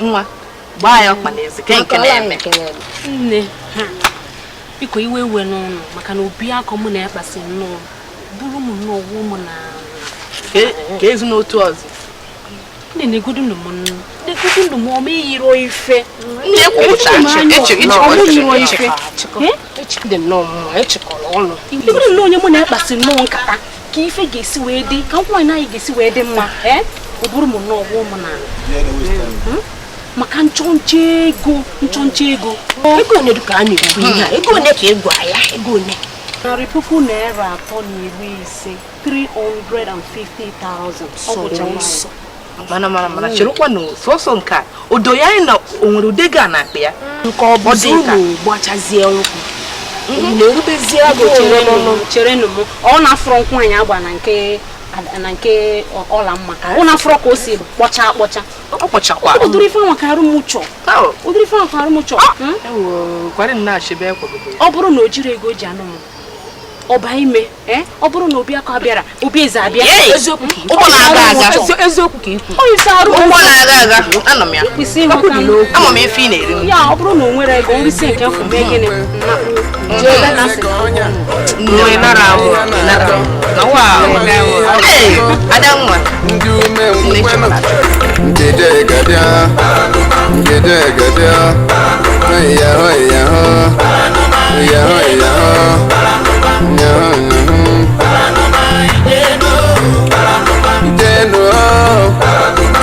Nwa, gbaa ya ọkpa n'ezi ka nke na-eme. Nne, biko iwe ewe n'ụlọ maka na obi akọ mụ na-ekpasi nnọọ bụrụ m nnọọ ọwụ mụ na ka ezi n'otu ọzọ. Nne na-egodu ndụ m nnu. Na-egodu ndụ m ọma iyiro ife. Nne kwụcha Dị nnọọ mma, echekọrọ ọnụ. Igodu nnọọ onye mụ na-ekpasi nnọọ nkata ka ife ga-esi wee dị, ka nwaanyị anyị ga-esi wee dị mma. Ọ bụrụ m nnọọ ọwụ mụ na maka nchọnchọ ego. Ego ne duka a na-ekwu ihe a, ego ne ka ego ya, ego ne. Narị puku naira 350,000. Ọ bụcha nsọ. Mana cherukwa na sọsọ nke a odo ya anyị na onwere udega na akpa ya Nke ọ bụ ụmụ gbachazie nkwụ. Na-erubezie agụ Cherenụ m, ọ na-afụrọ nkwụ anyị agba na nke ọla mma. Ọ na-afụrọ ka o si kpọcha. ọ kpọchakwa Ụdịrị ife ahụ ka arụ m chọ. kwari nna achebe ekwogodo Ọ bụrụ na o jiri ego ji anụ m ọba ime, ọ bụrụ na obi aka bịara, obi eze abịa. eziokwu ka ụgbọ na-aga eziokwu ka ikwu. Onye isi arụ ụgbọ na-aga anọ m ya kwụsị ịghọta m. ama m efe ị na-eri Ya ọ bụrụ na o nwere ego nrisi nke mfu mee gịnị nne nara ahụ na wa ada nwa ndị ume nkwenu ngede gadia ya ho